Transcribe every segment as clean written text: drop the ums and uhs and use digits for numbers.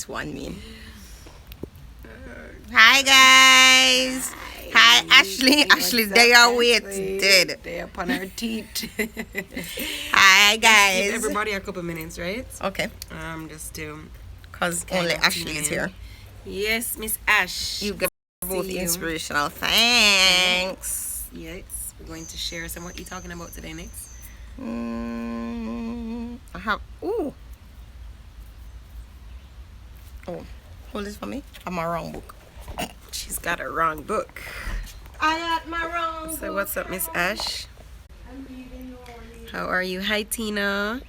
this one mean? Hi guys. Hi Ashley. Ashley, they are waited. They upon our teeth. Hi Give guys. everybody a couple minutes, right? Okay. Just to Cause only Ashley is here. Yes, Miss Ash. You get both See you. inspirational. Thanks. Yes, we're going to share some. What are you talking about today next? I have. Ooh. Oh, hold this for me. I'm my wrong book. She's got a wrong book. I got my wrong. So what's up, Miss Ash? How are you? Hi, Tina.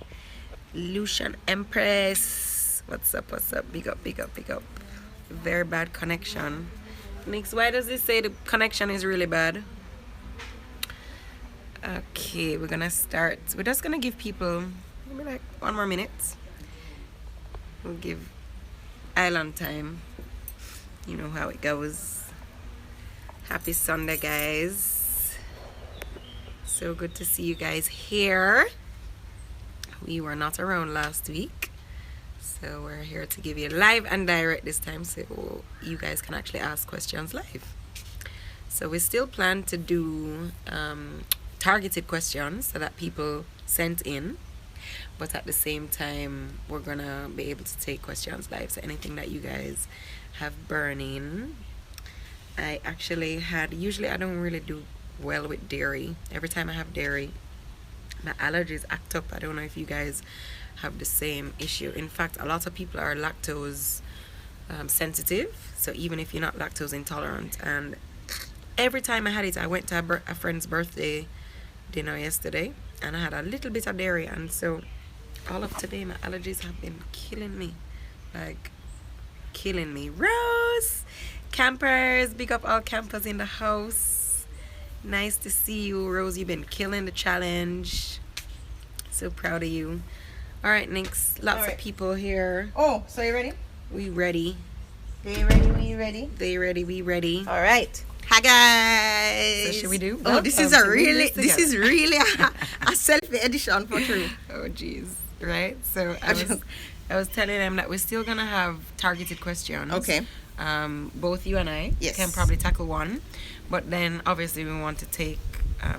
Lucian Empress. What's up? What's up? Big up, big up, big up. Very bad connection. Nix, why does it say the connection is really bad? Okay, we're gonna start. We're just gonna give people maybe like 1 more minute. We'll give Island time. You know how it goes. Happy Sunday, guys. So good to see you guys here. We were not around last week, so we're here to give you live and direct this time, so you guys can actually ask questions live. So we still plan to do targeted questions so that people sent in, but at the same time we're gonna be able to take questions live. So anything that you guys have burning. I actually had, usually I don't really do well with dairy. Every time I have dairy, my allergies act up. I don't know if you guys have the same issue. In fact, a lot of people are lactose sensitive, so even if you're not lactose intolerant. And every time I had it, I went to a friend's birthday dinner yesterday and I had a little bit of dairy, and so all of today my allergies have been killing me, like killing me. Rose, campers, big up all campers in the house. Nice to see you, Rose. You've been killing the challenge. So proud of you. All right, next, lots of people here. Oh, so you ready? We ready. They ready? We ready? They ready. We ready. All right. Hi guys. So should we do? Oh, this is a really, this is really a selfie edition for true. Oh, jeez. Right. So I was telling them that we're still gonna have targeted questions. Okay. Both you and I can probably tackle one, but then obviously we want to take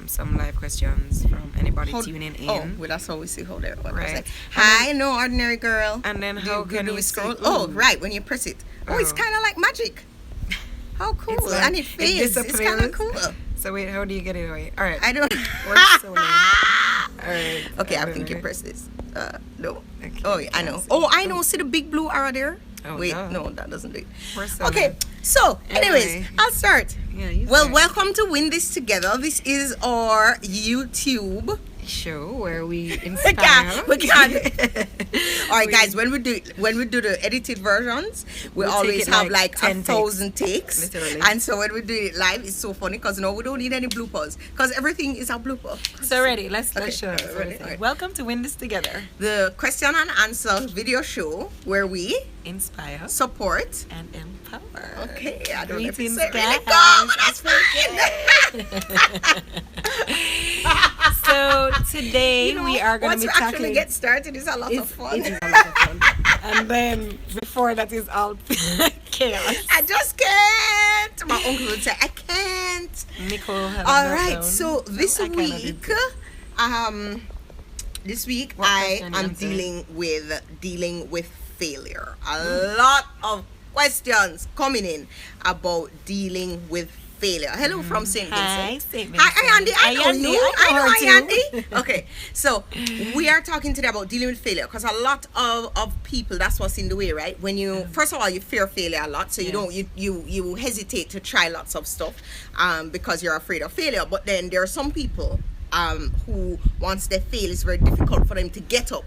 some live questions from anybody tuning in. Oh, well, that's how we see how they're right. Hi, no ordinary girl. And then how can we scroll? Oh, right, when you press it. Oh, it's kind of like magic. How cool! Like, and it fades. It's kind of cool. So wait, how do you get it away? All right. I don't. All right. Okay, I think you press this. No. Okay. Oh, yeah, I know. Oh, I know. See the big blue arrow there? Oh, wait, no, that doesn't do it. So okay, so anyways, I'll start. Yeah, well, welcome to Win This Together. This is our YouTube show where we inspire. we can. All right, guys. When we do the edited versions, we always have like 1,000 takes. Literally. And so when we do it live, it's so funny because we don't need any bloopers because everything is a blooper. So ready? Let's show. Ready. Welcome to Win This Together, the question and answer video show where we inspire, support, and empower. Okay, I don't know if Greetings, it's guys. really go, but that's fine. So today we are going to be tackling. Once we actually get started, it's a lot of fun. It is a lot of fun. And then before that is all chaos. I just can't. My uncle would say I can't. Nicole. All right. So this week, I am dealing with failure. A lot of questions coming in about dealing with failure. Hello from St. Vincent. Hi, St. Vincent. Hi, Andy. I know you. I know too. Andy. Okay, so we are talking today about dealing with failure because a lot of people, that's what's in the way, right? When you, first of all, you fear failure a lot, so you hesitate to try lots of stuff because you're afraid of failure. But then there are some people who, once they fail, it's very difficult for them to get up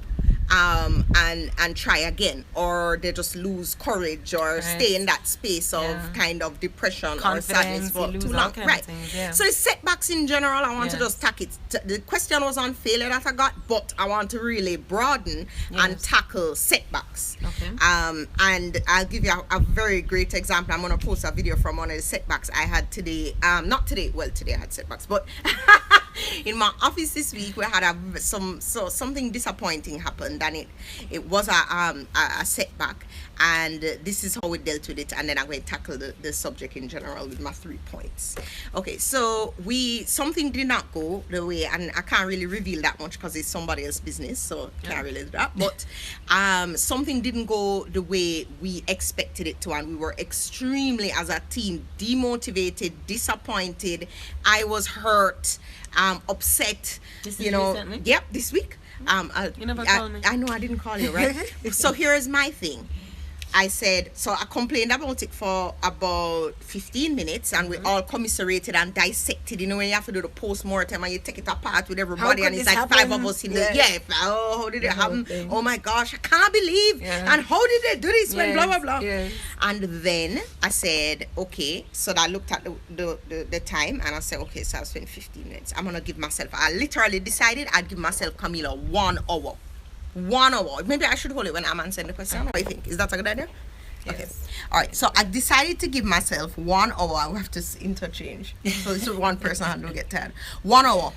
and try again, or they just lose courage or stay in that space of kind of depression or sadness for too long, right? So it's setbacks in general. I want to just tackle it. The question was on failure that I got, but I want to really broaden and tackle setbacks. And I'll give you a very great example. I'm going to post a video from one of the setbacks I had today. Not today, well, today I had setbacks, but in my office this week we had something disappointing happened, and it was a setback, and this is how we dealt with it, and then I'm going to tackle the subject in general with my 3 points. Okay, so something did not go the way, and I can't really reveal that much because it's somebody else's business, so can't really do that, but something didn't go the way we expected it to, and we were extremely, as a team, demotivated, disappointed. I was hurt, upset. This you is know. recently? Yep, this week. You never called me. I know I didn't call you, right? So here is my thing. I said, so I complained about it for about 15 minutes, and we all commiserated and dissected. You know, when you have to do the post-mortem and you take it apart with everybody, How and could it's this like happen? 5 of us in Yeah. oh, how did it The whole happen? thing. Oh my gosh, I can't believe. Yeah. And how did they do this when blah, blah, Yes, blah. yes. And then I said, okay, so I looked at the time, and I said, okay, so I spent 15 minutes. I'm going to give myself, I literally decided I'd give myself, Camila, 1 hour. 1 hour. Maybe I should hold it when I'm answering the question. What do you think? Is that a good idea? Okay. Yes. All right. So I decided to give myself 1 hour. We have to interchange. So this is one person I don't get tired. 1 hour.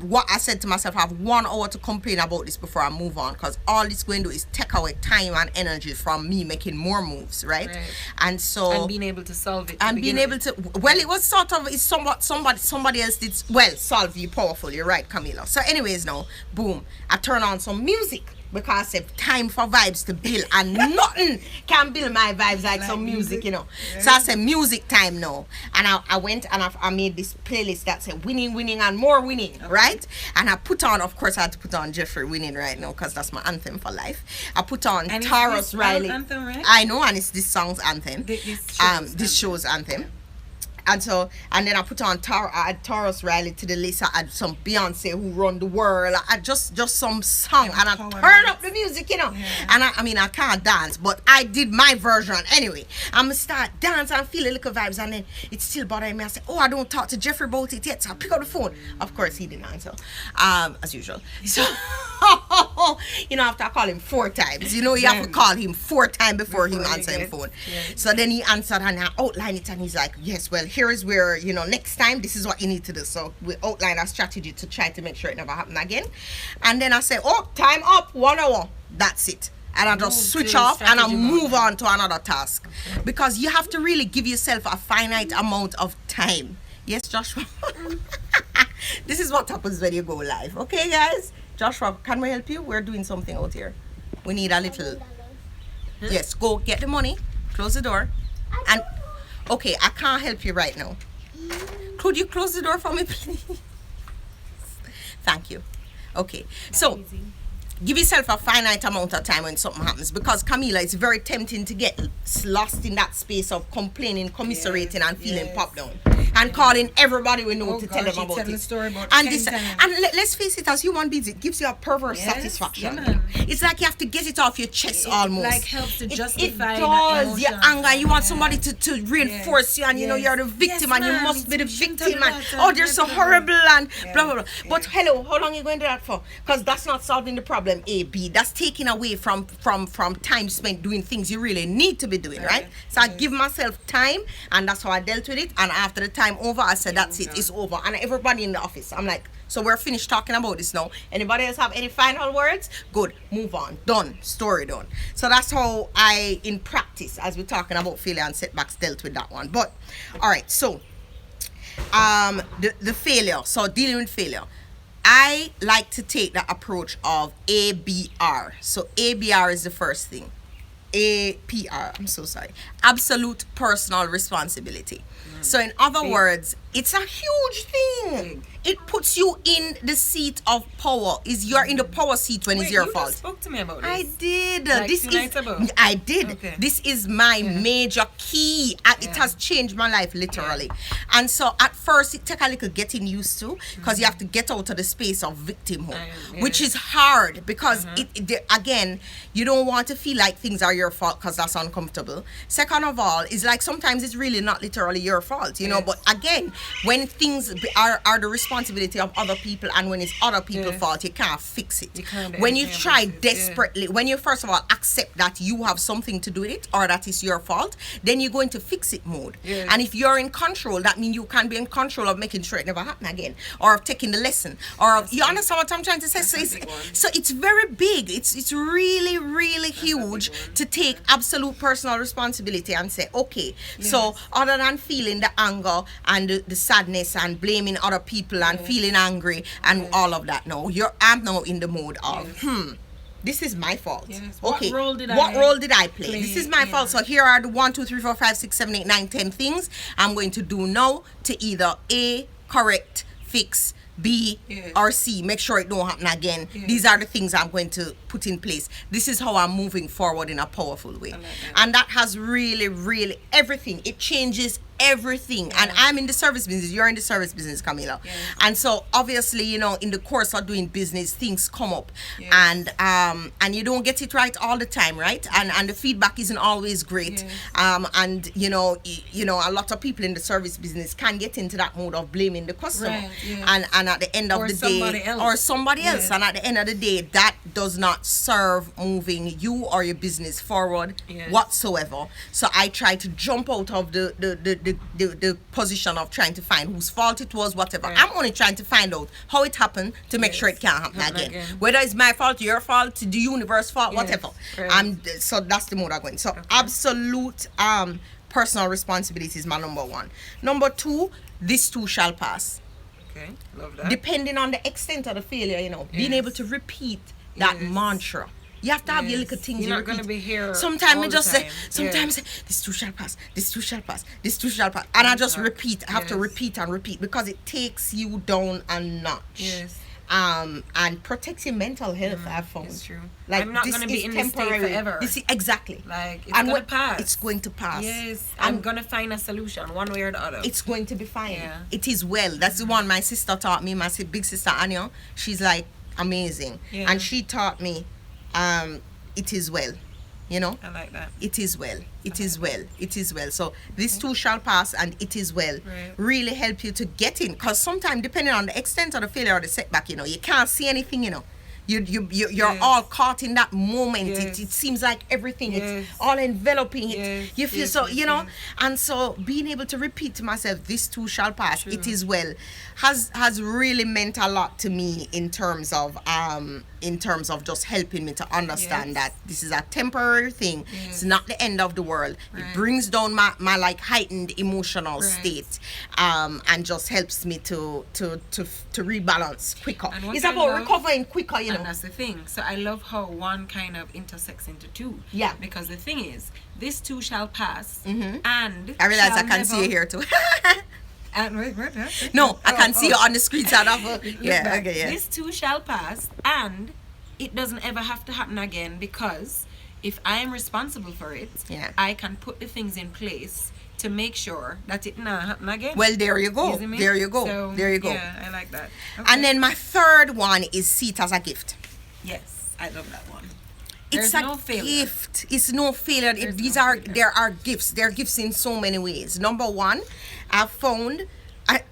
What I said to myself, I have 1 hour to complain about this before I move on, because all it's going to do is take away time and energy from me making more moves, right? Right. And so And being able to solve it. to and being begin able with. to, well, it was sort of, it's somebody else did well solve you powerful. You're right, Camila. So anyways, now boom, I turn on some music because I said time for vibes to build, and nothing can build my vibes like some music, you know. So I said music time now, and I went and I made this playlist that said winning, winning, and more winning, right? And I put on, of course, I had to put on Jeffrey Winning right now because that's my anthem for life. I put on And is Taurus this Riley. anthem, right? I know, and it's this song's anthem. This show's Anthem. And so, and then I put on I had Taurus Riley to the list. I had some Beyonce Who Run the World. I had just some song, and I turned up the music, you know. And I mean, I can't dance, but I did my version anyway. I'm gonna start dancing and feel a little vibes, and then it's still bothering me. I said, oh, I don't talk to Jeffrey about it yet. So I pick up the phone. Of course, he didn't answer, as usual. So, you know, after I call him 4 times, you know, you have to call him 4 times before he answer the phone. So then he answered, and I outlined it, and he's like, yes, well, here is where, you know, next time this is what you need to do. So we outlined a strategy to try to make sure it never happen again. And then I said, oh, time up, 1 hour. That's it. And I just switch off and I move on to another task. Because you have to really give yourself a finite amount of time. Yes, Joshua? This is what happens when you go live. Okay, guys? Joshua, can we help you? We're doing something out here. We need a little... Yes, go get the money. Close the door. And... Okay, I can't help you right now. Could you close the door for me, please? Thank you. Okay, so give yourself a finite amount of time when something happens, because Camila, it's very tempting to get lost in that space of complaining, commiserating, and feeling popped down, and calling everybody we know to tell them about it. And this, and let's face it, as human beings, it gives you a perverse satisfaction. yeah, man. It's like you have to get it off your chest almost. Like helps to justify it that does. Your emotion. anger, you want somebody to reinforce you, and you know you're the victim, and you ma'am, must be the you shouldn't victim, do and that, oh, they're so blah, blah, horrible, and Yeah. blah blah blah. But hello, how long are you going to do that for? Because that's not solving the problem. A, B, that's taking away from time spent doing things you really need to be doing, right? So I give myself time, and that's how I dealt with it. And after the time over, I said, that's it, it's over. And everybody in the office, I'm like, so we're finished talking about this now. Anybody else have any final words? Good, move on, done, story done. So that's how I, in practice, as we're talking about failure and setbacks, dealt with that one. But all right, so the failure, so dealing with failure, I like to take the approach of ABR. So ABR is the first thing. APR, I'm so sorry. Absolute personal responsibility. So in other words, it's a huge thing. It puts you in the seat of power. You're in the power seat when it's your you fault. Just spoke to me about this. I did. Like This 2 is nights ago? I did. Okay. This is my major key. It has changed my life literally. And so at first it took a little getting used to, because you have to get out of the space of victimhood, which is hard because again, you don't want to feel like things are your fault because that's uncomfortable. Second of all, it's like sometimes it's really not literally your fault, you know, but again, when things are the responsibility of other people, and when it's other people's fault, you can't fix it. You can't do When you anything try about it, desperately, when you first of all accept that you have something to do with it, or that it's your fault, then you go into fix it mode. Yes. And if you're in control, that means you can be in control of making sure it never happen again, or of taking the lesson, or of, you understand what I'm trying to say? So it's very big. It's really, really huge to take absolute personal responsibility and say, okay, so other than feeling the anger and the sadness and blaming other people and feeling angry and all of that, no, I'm now in the mode of, this is my fault. Yes. What Okay. role did What I role did I play? play? This is my fault. So here are the 1, 2, 3, 4, 5, 6, 7, 8, 9, 10 things I'm going to do now to either A, correct, fix, B, Yes. or C, make sure it don't happen again. Yes. These are the things I'm going to put in place. This is how I'm moving forward in a powerful way. like that. And that has really, really everything. It changes everything. And I'm in the service business. You're in the service business, Camila. Yes. And so obviously, you know, in the course of doing business, things come up. Yes. And you don't get it right all the time, right? And the feedback isn't always great. Yes. And you know, a lot of people in the service business can get into that mode of blaming the customer. Right, yes. And at the end of Or the day, somebody else. or somebody else. Yes. And at the end of the day, that does not serve moving you or your business forward Yes. whatsoever. So I try to jump out of the position of trying to find whose fault it was, whatever. Right. I'm only trying to find out how it happened to make Yes. sure it can't happen Happen again. again. Whether it's my fault, your fault, the universe fault, Yes. whatever. Right. So that's the mode I'm going. So absolute personal responsibility is my number 1. Number 2, this too shall pass. Okay, love that. Depending on the extent of the failure, you know, being Yes. able to repeat that Yes. mantra. You have to have your Yes. little things You're you not gonna repeat. be here Sometimes all I the just say, time. sometimes Yeah. I say, this too shall pass, this too shall pass, this too shall pass. And I just Exact. repeat. I have to Yes. repeat and repeat because it takes you down a notch. Yes. And protects your mental health, I've found. It's true. Like, I'm not this gonna be is in this state temporary. forever. This is, exactly. Like, it's And gonna when- pass. It's going to pass. Yes, And I'm gonna find a solution one way or the other. it's going to be fine. Yeah. It is well. That's the one my sister taught me. My big sister Anya. She's like amazing, Yeah. and she taught me, it is well. You know, I like that. it is well. It is well. It is well. So this too shall pass, and it is well. Right. Really help you to get in, because sometimes depending on the extent of the failure or the setback, you know, you can't see anything. You know. You're Yes. all caught in that moment. Yes. It seems like everything Yes. it's all enveloping. Yes, You feel yes, so, yes, you know, yes. and so being able to repeat to myself, this too shall pass, True. it is well, has really meant a lot to me in terms of just helping me to understand Yes. that this is a temporary thing. Yes. It's not the end of the world. Right. It brings down my like heightened emotional Right. state, and just helps me to rebalance quicker. And what It's I about love- recovering quicker, you And know. that's the thing. So I love how one kind of intersects into two. Yeah. Because the thing is, this too shall pass, and I realize shall I can see you never- here too. And wait, huh? No, I can Oh, see you on the screen side of Look yeah, back. okay, yeah. This too shall pass, and it doesn't ever have to happen again, because if I am responsible for it, Yeah. I can put the things in place to make sure that it not happen again. Well, there you go. see me? There you go. So, There you go. Yeah, I like that. And then my third one is see it as a gift. yes, I love that one. It's There's a no failure. gift. It's no failure. There's These no are failure. there are gifts. They're gifts in so many ways. Number one, I've found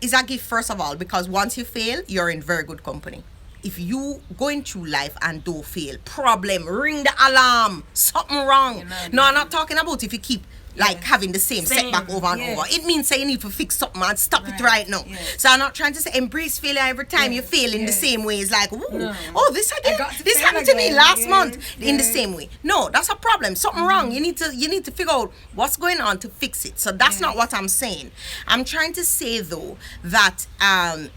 is a gift first of all, because once you fail, you're in very good company. If you going through life and don't fail, problem, ring the alarm. Something wrong. not No, I'm not talking about if you keep like Yeah. having the same setback over and yes. over. It means say you need to fix something and stop it Right, right now. yes. So I'm not trying to say embrace failure every time you Yes, fail in the yes. same way. It's like, ooh, No. oh, this again. got to This fail happened to me again. last Yes, month in the yes. same way. No, that's a problem. Something wrong. You need to figure out what's going on to fix it. So that's not what I'm saying. I'm trying to say though that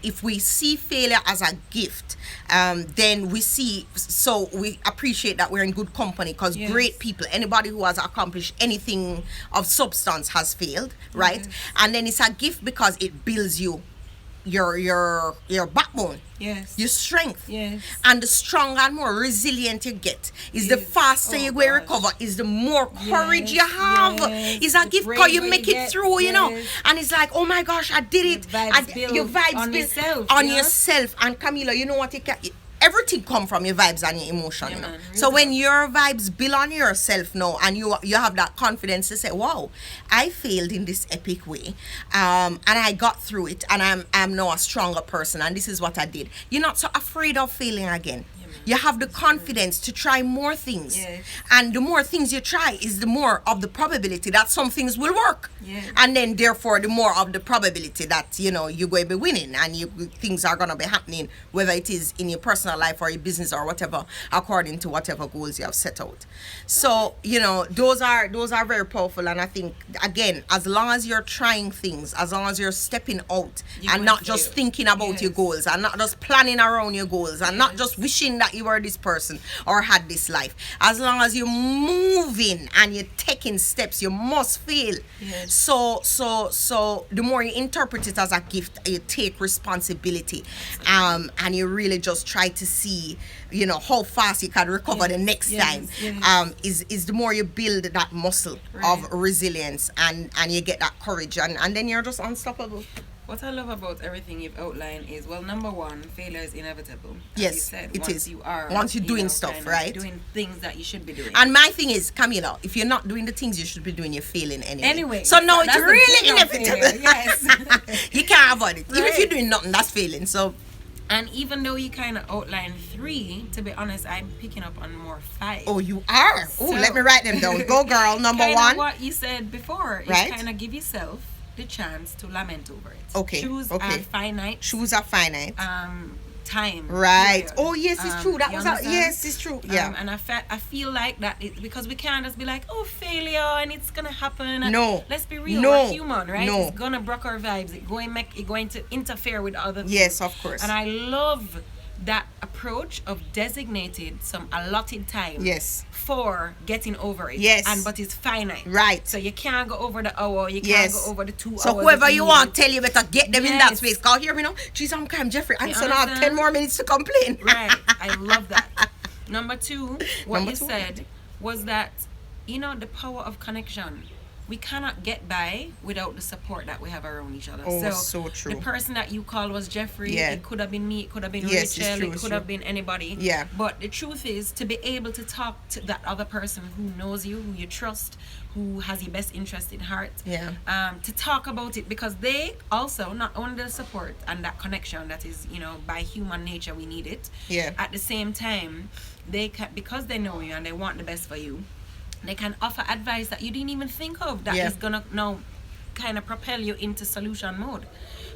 if we see failure as a gift, then we appreciate that we're in good company, because Yes. great people, anybody who has accomplished anything of substance has failed, right? And then it's a gift because it builds your backbone, Yes. your strength. Yes. And the stronger and more resilient you get, is the Yes. faster Oh, you will gosh. recover, is the more courage you Yes, have. yes. It's a The gift because you braver make you it get, through, you know. yes. And it's like, oh my gosh, I did it. Your vibes Your build vibes on build yourself, on yeah. yourself. And Camila, you know what? everything come from your vibes and your emotion, Yeah, you know. man, So real when your vibes build on yourself now, and you have that confidence to say, wow, I failed in this epic way, and I got through it, and I'm now a stronger person, and this is what I did. You're not so afraid of failing again. You have the confidence to try more things. Yes. And the more things you try is the more of the probability that some things will work. Yes. And then therefore the more of the probability that, you know, you're going to be winning, and things are going to be happening, whether it is in your personal life or your business or whatever, according to whatever goals you have set out. So, you know, those are very powerful. And I think, again, as long as you're trying things, as long as you're stepping out You and will not just fail. thinking about your Yes. goals, and not just planning around your goals, and not just wishing that you were this person or had this life. As long as you're moving and you're taking steps, you must fail. Yes. So the more you interpret it as a gift, you take responsibility, and you really just try to see, you know, how fast you can recover the next time. Yes. Is the more you build that muscle of resilience, and you get that courage, and then you're just unstoppable. What I love about everything you've outlined is, well, number one, failure is inevitable. As Yes, you said, it once is. You are, Once you're you doing know, stuff, kind of right? Doing things that you should be doing. And my thing is, Camila, if you're not doing the things you should be doing, you're failing anyway. Anyway, So no, it's that's the really thing of inevitable. failure, yes. You can't avoid it. Even if Right. you're doing nothing, that's failing. So And even though you kind of outlined 3, to be honest, I'm picking up on more 5. oh, you are. Oh, So- let me write them down. Go, girl. Number Kinda 1. what you said before is Right. kind of give yourself the chance to lament over it. Okay, Choose okay. a finite Choose a finite. time. Right. period. Oh, yes, it's true. That you was understand? yes, it's true. Yeah. And I feel like that because we can't just be like, oh, failure and it's gonna happen. No. Let's be real. No. We're human, right? No. It's gonna break our vibes. It's going to interfere with other things. Yes, of course. And I love that approach of designated some allotted time. Yes. For getting over it. Yes. But it's finite. Right. So you can't go over the hour. You can't Yes. go over the 2 hours. So whoever that you need. want, tell you better get them in that Yes. space. Call here, you know. Jeez, I'm Cam Jeffrey. I'm You so now I have 10 understand? more minutes to complain. Right. I love that. Number 2, what Number you 2. said was that, you know, the power of connection. We cannot get by without the support that we have around each other. Oh, so true. The person that you called was Jeffrey. Yeah. It could have been me. It could have been Yes, it's Rachel. true, It it's could true. have been anybody. Yeah. But the truth is, to be able to talk to that other person who knows you, who you trust, who has your best interest in heart. Yeah. To talk about it, because they also not only the support and that connection that is, you know, by human nature we need it. Yeah. At the same time, they can, because they know you and they want the best for you, they can offer advice that you didn't even think of that Yeah. is gonna now kind of propel you into solution mode.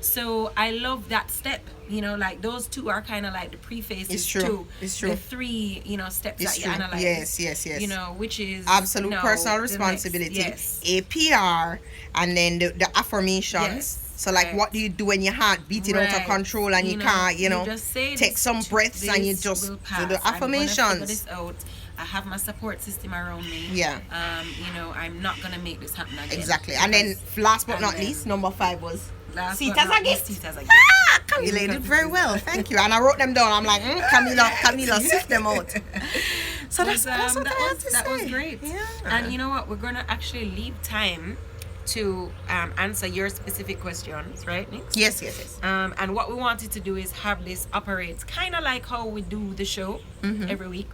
So I love that step, you know, like those 2 are kind of like the prefaces It's true. to It's true. the 3, you know, steps It's that true. you analyze. Yes. You know, which is Absolute now personal the next- responsibility, yes. APR, and then the affirmations. Yes. So like, Right. what do you do when your heart beating out of Right. control and you know, can't, you know, just say take this, some breaths and you this just will do pass. the I'm gonna figure affirmations. this out. I have my support system around me. Yeah. You know, I'm not gonna make this happen again. Exactly. And then last but And not then least, number 5 was last seat but as not a least, gift. seat as a gift. Ah, Camila, you did very well. Thank you. And I wrote them down. I'm like, Camila, sift them out. So that's what I had to that say. was great. Yeah. And you know what? We're gonna actually leave time to answer your specific questions, right, Nick? Yes. And what we wanted to do is have this operate kind of like how we do the show every week,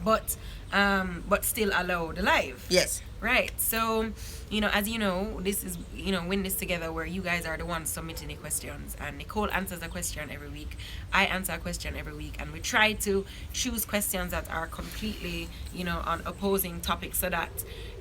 but still allow the live. Yes. Right. So, you know, as you know, this is, you know, Win This Together, where you guys are the ones submitting the questions, and Nicole answers a question every week. I answer a question every week, and we try to choose questions that are completely, you know, on opposing topics, so that,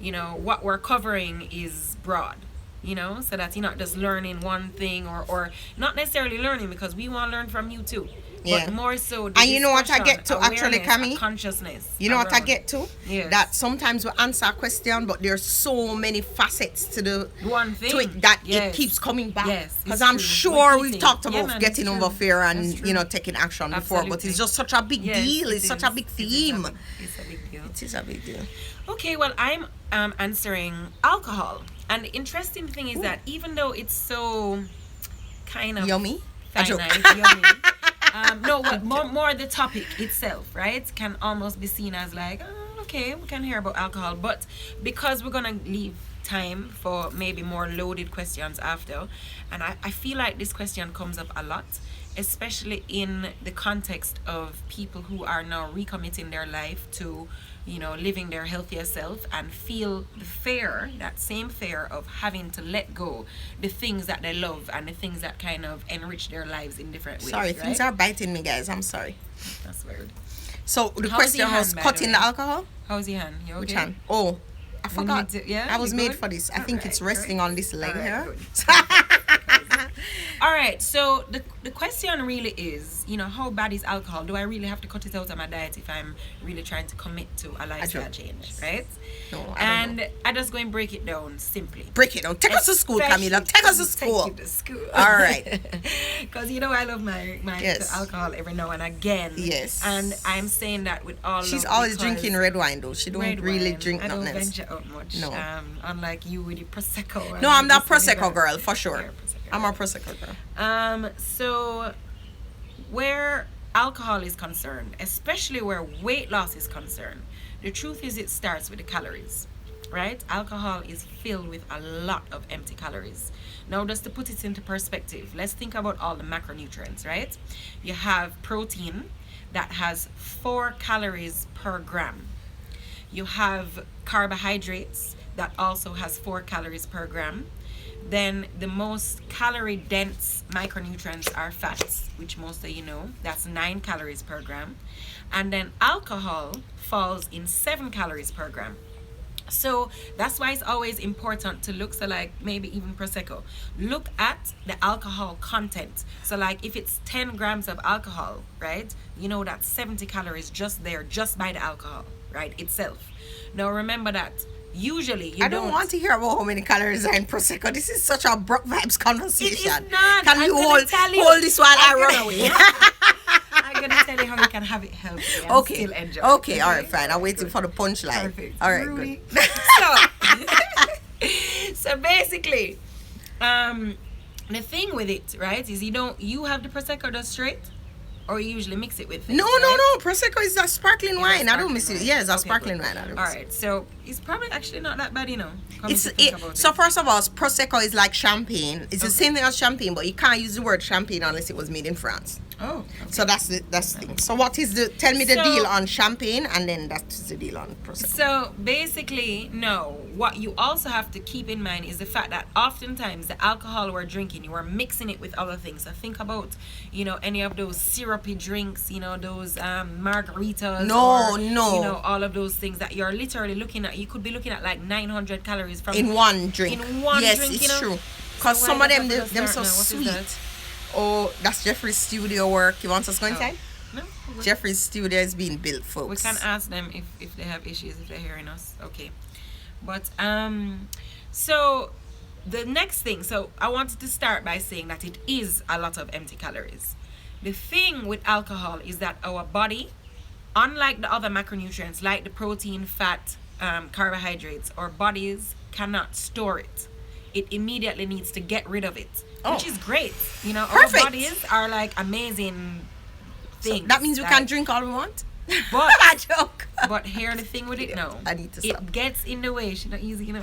you know, what we're covering is broad. You know, so that you're not just learning one thing, or not necessarily learning, because we want to learn from you too. Yeah. But more so the And you know what I get to discussion, actually, awareness, Cammy? consciousness. You know what I around. get to? Yes. That sometimes we answer a question, but there's so many facets to the One thing. to it that Yes. it keeps coming back. Yes, Because it's I'm true. sure we've Repeating. talked Yeah, about man, getting it's over true. fear That's and, true. you know, taking action before. But Absolutely. it's just such a big Yes, deal. it It's such a is. big It is theme. It's a big deal. It is a big deal. Okay, well, I'm answering alcohol. And the interesting thing is that even though it's so kind of Yummy. A joke. finite, yummy, no, what more the topic itself, right, can almost be seen as like, oh, okay, we can hear about alcohol. But because we're gonna leave time for maybe more loaded questions after, and I feel like this question comes up a lot, especially in the context of people who are now recommitting their life to, you know, living their healthier self, and feel the fear, that same fear of having to let go the things that they love and the things that kind of enrich their lives in different ways. Sorry, right? things are biting me, guys. I'm sorry. That's weird. So the How's question your was hand, by the cutting way? the alcohol. How's your hand? You okay? Which hand? Oh, I forgot. Yeah, I was you made good? for this. I think it's Alright, resting great. on this leg Alright, here. good. All right, so the question really is, you know, how bad is alcohol? Do I really have to cut it out of my diet if I'm really trying to commit to a lifestyle don't. change, right? No, I don't know. And I just go and break it down simply. Break it down. Take us to school, Camila. Take us to school. Take you to school. All right. Because you know I love my Yes. alcohol every now and again. Yes. And I'm saying that with all She's love, always because drinking red wine though. She don't red really wine, drink I don't nothing else. venture out much. No. Unlike you with the prosecco. and No, I'm not this and prosecco that. girl for sure. You're a Prosecco I'm girl. a prosecco girl. So where alcohol is concerned, especially where weight loss is concerned, the truth is it starts with the calories, right? Alcohol is filled with a lot of empty calories. Now, just to put it into perspective, let's think about all the macronutrients, right? You have protein that has 4 calories per gram. You have carbohydrates that also has 4 calories per gram. Then the most calorie dense micronutrients are fats, which most of you know, that's 9 calories per gram. And then alcohol falls in 7 calories per gram. So that's why it's always important to look, so like maybe even prosecco, look at the alcohol content. So like if it's 10 grams of alcohol, right, you know that's 70 calories just there, just by the alcohol, right, itself. Now remember that usually you I don't want to hear about how many calories are in prosecco. This is such a Brock Vibes conversation. It is not. Can I'm you gonna tell you. hold this while I I'm run gonna- away? I'm gonna tell you how you can have it healthy and Okay. still enjoy. Okay. All right. Fine. I'm waiting for the punchline. Perfect. All right. Rudy. Good. So basically, the thing with it, right, is you have the prosecco just straight, or you usually mix it with things, No. right? Prosecco is a sparkling wine. I don't miss it. Sparkling wine. Yeah, it's a Okay, sparkling good. wine. I don't All miss it. right, so it's probably actually not that bad, you know. coming It's to think it, about so it. first of all, prosecco is like champagne. It's the Okay. same thing as champagne, but you can't use the word champagne unless it was made in France. Oh, okay. So that's the thing. So what is the? Tell me the So- deal on champagne, and then that's the deal on prosecco. So basically, no. What you also have to keep in mind is the fact that oftentimes the alcohol we're drinking, you are mixing it with other things. So think about, you know, any of those syrupy drinks, you know, those margaritas. No, or, no. You know, all of those things that you're literally looking at. You could be looking at like 900 calories from In one drink. In one yes, drink, it's you know? true. Because So some why of them, not have to them start so now? What is sweet. that? Oh, that's Jeffrey's studio work. You want us to go inside? No, Jeffrey's studio is being built, folks. we can ask them if they have issues, if they're hearing us. Okay. But so the next thing, so I wanted to start by saying that it is a lot of empty calories. The thing with alcohol is that our body, unlike the other macronutrients like the protein, fat, carbohydrates, our bodies cannot store it. It immediately needs to get rid of it, which Oh. is great. You know, Perfect. our bodies are like amazing So things. that means we like- can drink all we want? But I joke. but here the thing with it now. I need to stop. It gets in the way. She's not easy, you know.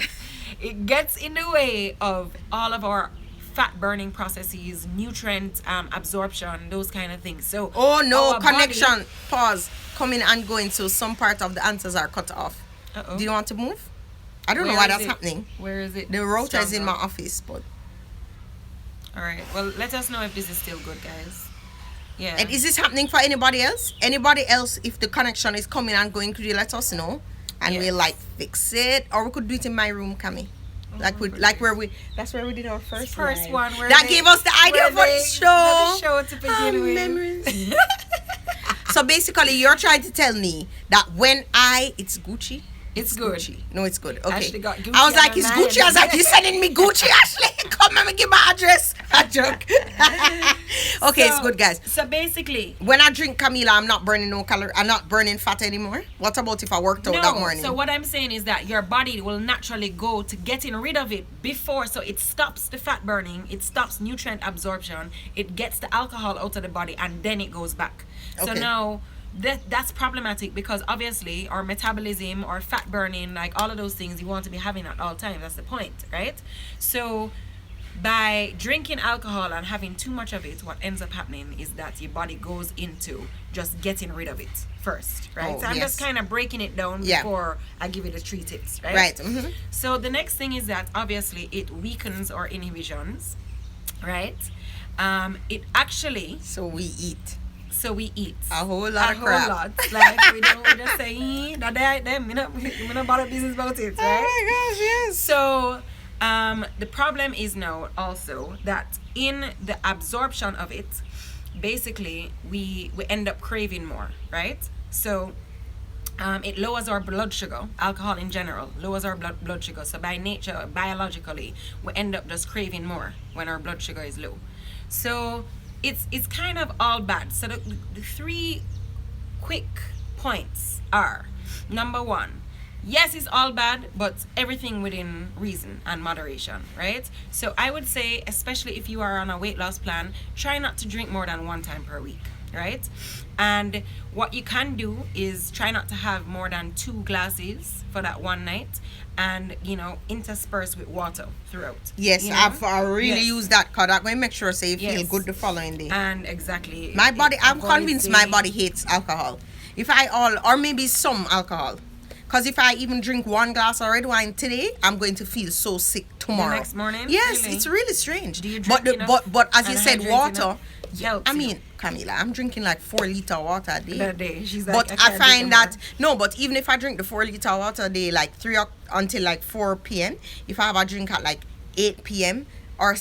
It gets in the way of all of our fat burning processes, nutrient absorption, those kind of things. So Oh no, our body- connection. Pause. Coming and going, so some part of the answers are cut off. Uh-oh. Do you want to move? I don't know Where why is that's it? happening. Where is it? The router is in my Stronger? office, but All right. Well, let us know if this is still good, guys. Yeah. and is this happening for anybody else? Anybody else, if the connection is coming and going, could you let us know? And Yes. we'll like fix it. Or we could do it in my room, Cammy. Like where we that's where we did our first live. one. Where That they- gave us the idea where for they the did the show. show to begin with. Memories. So basically you're trying to tell me that when it's Gucci. It's good. Gucci. No, it's good. Okay. Ashley got Gucci I was like, on it's her Gucci. I was mind. like, you sending me Gucci, Ashley? Come and give my address. I joke. Okay, it's So- good, guys. So basically, When I drink Camila, I'm not burning no calorie. I'm not burning fat anymore. What about if I worked out that morning? So what I'm saying is that your body will naturally go to getting rid of it before, so it stops the fat burning, it stops nutrient absorption, it gets the alcohol out of the body, and then it goes back. So Okay. now that's problematic because obviously our metabolism or fat burning, like all of those things, you want to be having at all times. That's the point, right? So by drinking alcohol and having too much of it, what ends up happening is that your body goes into just getting rid of it first, right? Oh, So I'm yes. just kind of breaking it down Yeah. before I give you the 3 tips, right? Right. Mm-hmm. So the next thing is that obviously it weakens our inhibitions, right? It actually, So we eat so we eat a whole lot a of whole crap. lot. Like we just say, that they me not bother business about it, right? Oh my gosh, yes. So, the problem is now also that in the absorption of it, basically we end up craving more, right? So, it lowers our blood sugar. Alcohol in general lowers our blood sugar. So by nature, biologically, we end up just craving more when our blood sugar is low. So it's kind of all bad. So the 3 quick points are: number 1, yes, it's all bad, but everything within reason and moderation, right? So I would say, especially if you are on a weight loss plan, try not to drink more than 1 time per week, right? And what you can do is try not to have more than 2 glasses for that one night, and intersperse with water throughout. Yes, you know? I really Yes. use that because I'm going to make sure so you feel Yes. good the following day. And exactly, My body, I'm avoids convinced my the- body hates alcohol. If or maybe some alcohol. Because if I even drink 1 glass of red wine today, I'm going to feel so sick tomorrow. next morning? Yes, Really? it's really strange. Do you but drink enough but as you and said, hydrate water. enough? Helps I you. mean, Camila, I'm drinking like 4 liter water a day. That day, she's like, But I I can't drink find no more. that no, but even if I drink the 4 liter water a day, like until like 4 p.m. If I have a drink at like 8 p.m. or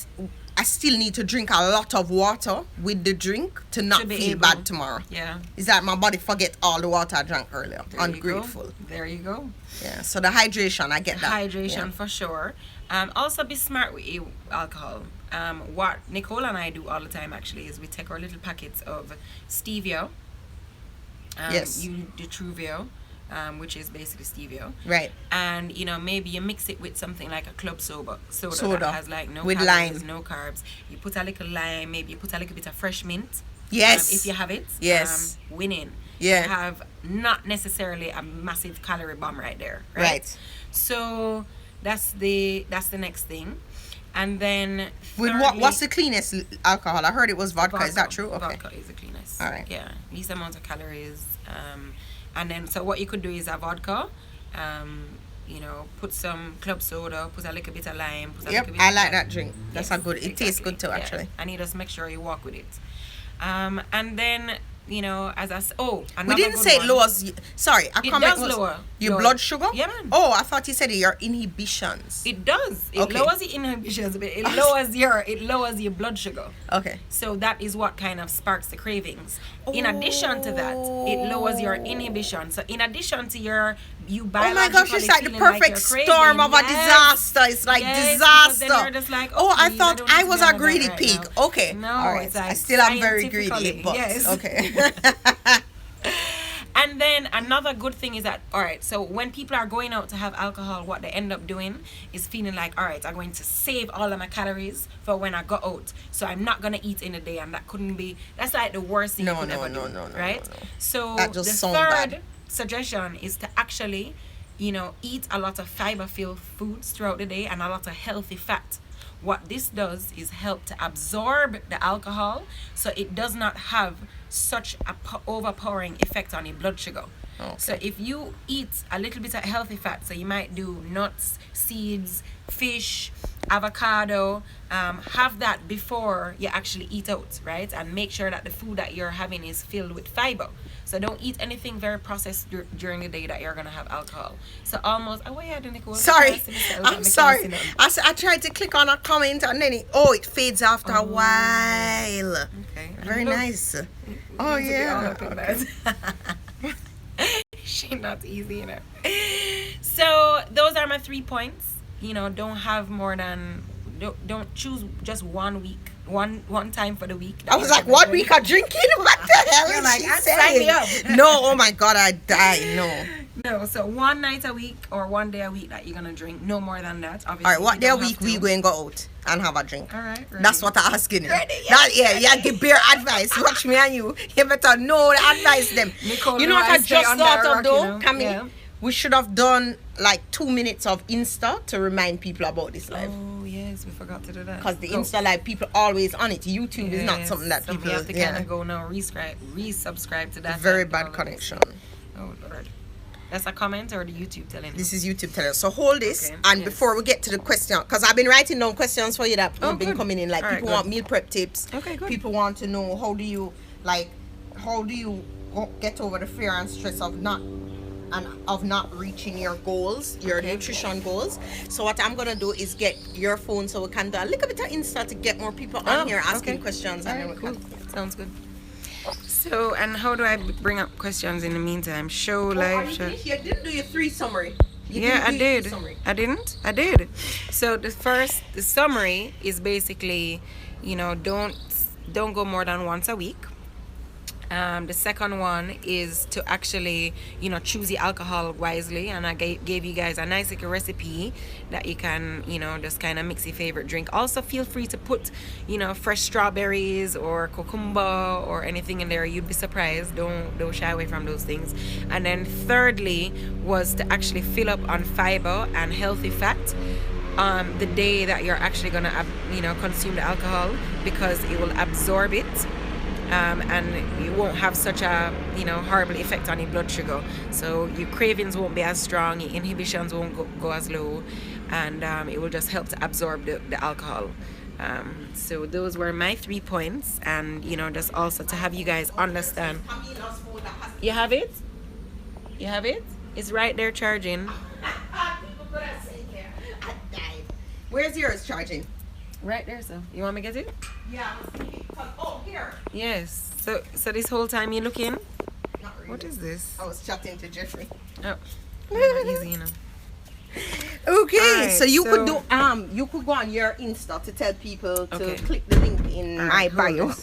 I still need to drink a lot of water with the drink to not To be feel able- bad tomorrow. Yeah. Is that my body forget all the water I drank earlier? There you Ungrateful. go. There you go. Yeah. So the hydration, I get that. Hydration Yeah. for sure. Also be smart with your alcohol. What Nicole and I do all the time actually is we take our little packets of stevia. Yes. You do Truvio, which is basically stevia. Right. And maybe you mix it with something like a club soda Soda. that has like no With calories, lime. no carbs. You put a little lime, maybe you put a little bit of fresh mint. Yes. If you have it. Yes. Winning. Yeah. You have not necessarily a massive calorie bomb right there. Right. So that's the next thing. And then With what's the cleanest alcohol? I heard it was vodka. Is that true? Okay. Vodka is the cleanest. All right. Yeah, least amount of calories. And then so what you could do is a vodka. Put some club soda, put a little bit of lime. Put a Yep. little bit I of like lime. that drink. That's Yes, a good. It tastes exactly. good too, Yeah. actually. And you just make sure you walk with it. And then as I We another didn't good say it one. lowers. Sorry, a It comment does was lower your your- blood sugar. Yeah, man. Oh, I thought you said your inhibitions. It does. It Okay. lowers the inhibitions, but it lowers your blood sugar. Okay. So that is what kind of sparks the cravings. In addition to that, it lowers your inhibition. So in addition to you Oh biologically my gosh, it's like the feeling perfect you're craving, storm of a yes. disaster. It's like Yes, because then disaster. you're just like, Oh, I please, thought don't I need to was be a on that greedy right pig. now. Okay. No, All right. it's like I still am very greedy, scientifically, but yes. okay. And then another good thing is that, all right, so when people are going out to have alcohol, what they end up doing is feeling like, all right, I'm going to save all of my calories for when I go out. So I'm not going to eat in a day. And that's like the worst thing you could ever do. Right? no. So That just the sound third bad. suggestion is to actually, eat a lot of fiber-filled foods throughout the day and a lot of healthy fat. What this does is help to absorb the alcohol so it does not have such a overpowering effect on your blood sugar. Okay. So if you eat a little bit of healthy fat, so you might do nuts, seeds, fish, avocado, have that before you actually eat out, right? And make sure that the food that you're having is filled with fiber. So don't eat anything very processed during the day that you're gonna have alcohol. So almost, oh yeah, Nicole. Sorry, I'm I'm sorry. I tried to click on a comment and then it fades after a while. Okay. Very nice. Oh yeah. Okay. She's not easy, So those are my 3 points. Don't have more than don't choose just 1 week, one time for the week. I was like, 1 week of drinking? What the hell You're is like, she sign me saying? up. No, oh my God, I die. No. No, so 1 night a week or 1 day a week that you're gonna drink. No more than that. Obviously. All right, what you day a don't week have we to. going to go out and have a drink? All right. That's what I'm asking you. Ready, yes. Yeah, give bare advice. Watch me and you. You better know the advice them. Nicole, you know what I stay just under thought a of rock, though, Camille? Yeah. we should have done like 2 minutes of Insta to remind people about this live. Oh yes, we forgot to do that. Because the Insta live, people always on it. YouTube is not something that people. You have to kind of go now, resubscribe to that. Very bad connection. Oh Lord. That's a comment or the YouTube telling This is YouTube telling us. So hold this, Okay, and yes. before we get to the question, because I've been writing down questions for you that have been good. coming in. Like All right, people good. want meal prep tips. Okay, good. People want to know how do you get over the fear and stress of not reaching your goals, your nutrition goals. So what I'm gonna do is get your phone so we can do a little bit of Insta to get more people on here asking questions, and then we cool. can. Sounds good. So, and how do I bring up questions in the meantime? Show, live, show. You didn't do your 3 summary. Yeah, I did. I didn't? I did. So the summary is basically, don't go more than once a week. The second one is to actually, choose the alcohol wisely. And I gave you guys a nice little recipe that you can, just kind of mix your favorite drink. Also, feel free to put, fresh strawberries or cucumber or anything in there. You'd be surprised. Don't shy away from those things. And then thirdly was to actually fill up on fiber and healthy fat. The day that you're actually gonna, consume the alcohol, because it will absorb it. And you won't have such a horrible effect on your blood sugar, so your cravings won't be as strong, your inhibitions won't go as low, and it will just help to absorb the alcohol. So those were my 3 points, and just also to have you guys understand. You have it? It's right there charging. Where's yours charging? Right there, so you want me to get it? Yeah. Oh, here. Yes. So this whole time you're looking? Not really. What is this? I was chatting to Jeffrey. Oh, not easy, Okay, Alright, so you could do you could go on your Insta to tell people to Okay. click the link in my Alright, bio. hold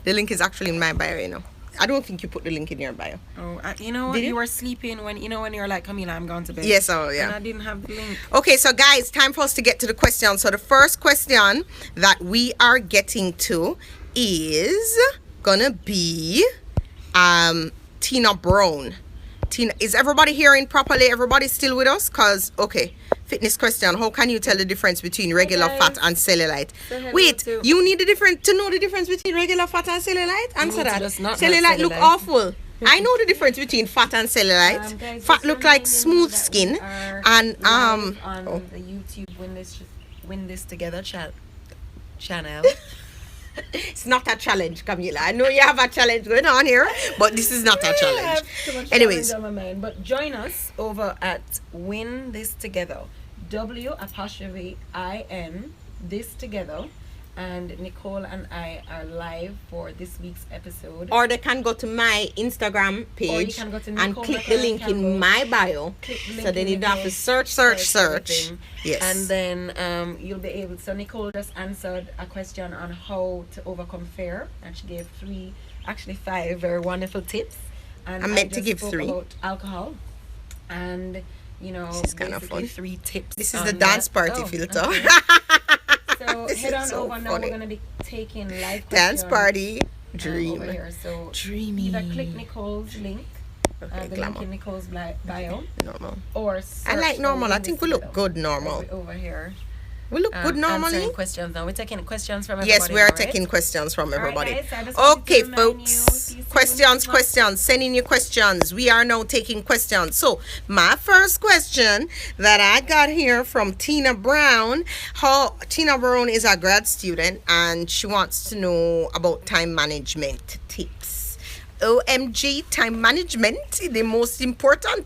The link is actually in my bio, I don't think you put the link in your bio. Oh, you know what? Did You you? were sleeping when you're like, Camila, I'm going to bed. Yes, oh yeah. And I didn't have the link. Okay, so guys, time for us to get to the question. So the first question that we are getting to is gonna be Tina Brown. Tina, is everybody hearing properly? Everybody still with us? Cause okay, fitness question. How can you tell the difference between regular guys. fat and cellulite? Say hello Wait, to- you need to know the difference between regular fat and cellulite? Answer need to that. just not have Cellulite look cellulite. awful. I know the difference between fat and cellulite. Guys, Fat just look like reminding you smooth that skin, we are and live on oh. the YouTube Win This Together channel. It's not a challenge, Camila. I know you have a challenge going on here, but this is not a I challenge. have too much Anyways, challenge on my mind. But join us over at Win This Together. W'_IN this together. And Nicole and I are live for this week's episode. or they can go to my Instagram page can go to and Nicole click the link Campbell. in my bio. Click the So link then in you don't have to Nicole's search. everything. Yes. And then you'll be able. So Nicole just answered a question on how to overcome fear, and she gave 5 very wonderful tips. And I meant to just give spoke 3. about alcohol, and This is kinda basically fun. 3 tips. This is on the dance that. party Oh, filter. okay. So This head is on so over now. funny. We're gonna be taking live Dance questions, party. over Dream. here. So Dreamy. either click Nicole's link, Okay, the glamour. link in Nicole's bio, Normal. or I search like for normal. I Win think This we look Together. good normal. Over here. We look good normally. Answering questions now. We're taking questions from everybody. Yes, we are now, right? taking questions from everybody. guys, I just wanted Okay, to remind you, folks. please Questions. Send in your questions. We are now taking questions. So, my first question that I got here from Tina Brown. Tina Brown is a grad student and she wants to know about time management tips. OMG, time management,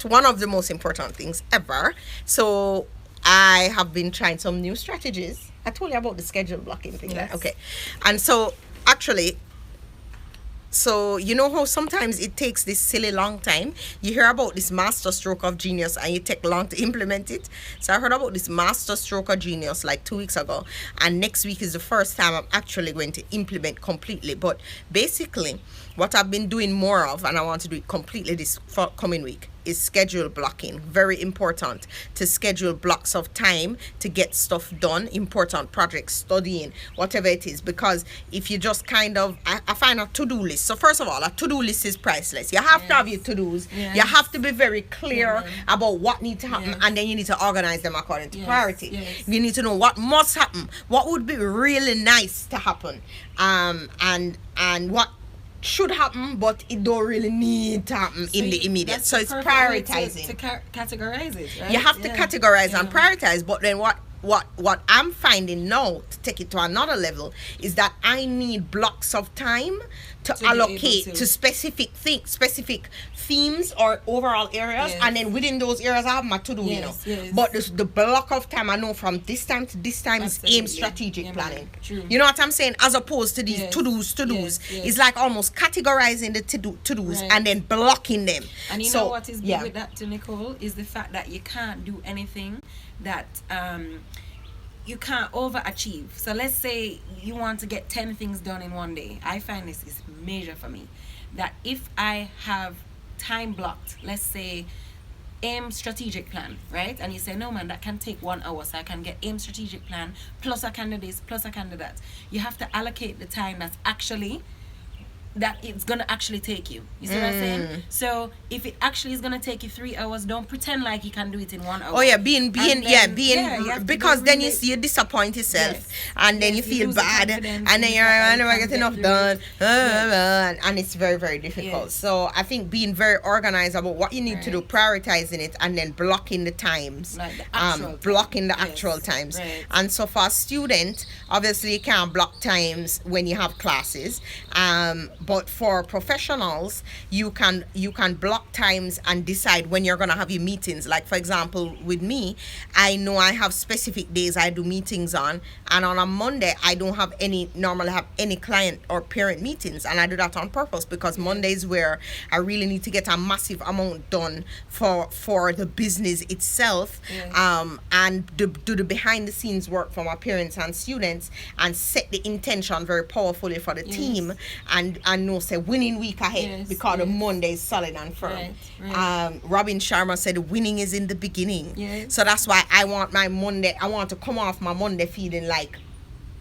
one of the most important things ever. So, I have been trying some new strategies. I told you about the schedule blocking thing. Yes. Right? Okay. And so, actually, you know how sometimes it takes this silly long time? You hear about this master stroke of genius and you take long to implement it. So I heard about this master stroke of genius like 2 weeks ago. And next week is the first time I'm actually going to implement completely. But basically, what I've been doing more of, and I want to do it completely this coming week, is schedule blocking. Very important to schedule blocks of time to get stuff done, important projects, studying, whatever it is. Because if you just kind of, I find a to-do list. So first of all, a to-do list is priceless. You have to have your to-dos. Yes. You have to be very clear about what needs to happen, and then you need to organize them according to priority. Yes. You need to know what must happen, what would be really nice to happen, and what should happen, but it don't really need to happen in the immediate. So it's prioritizing. To categorize it, right? You have to categorize and prioritize. But then what I'm finding now, to take it to another level, is that I need blocks of time to allocate to specific themes or overall areas, and then within those areas I have my to-do, Yes. But the block of time I know from this time to this time is aim strategic planning. You know what I'm saying? As opposed to these to-dos. It's like almost categorizing the to-dos and then blocking them. And you know what is big with that, to Nicole, is the fact that you can't do anything that you can't overachieve. So let's say you want to get 10 things done in one day. I find this is major for me. That if I have time blocked, let's say aim strategic plan, right? And you say, no man, that can take 1 hour, so I can get aim strategic plan, plus I can do this, plus I can do that. You have to allocate the time that's actually that it's gonna actually take you. You see what I'm saying? So if it actually is gonna take you 3 hours, don't pretend like you can do it in 1 hour. Oh yeah, because then you disappoint yourself, and then you feel bad, and then you're I never get enough done, and it's very, very difficult. So I think being very organized about what you need to do, prioritizing it, and then blocking the times, like the actual blocking the actual times. And so for a student, obviously you can't block times when you have classes, but for professionals, you can block times and decide when you're gonna have your meetings. Like for example, with me, I know I have specific days I do meetings on, and on a Monday I don't normally have any client or parent meetings, and I do that on purpose because Monday is where I really need to get a massive amount done for the business itself, and do the behind the scenes work for my parents and students, and set the intention very powerfully for the team, and know say winning week ahead, because the Monday is solid and firm. Robin Sharma said winning is in the beginning. So that's why I want to come off my Monday feeling like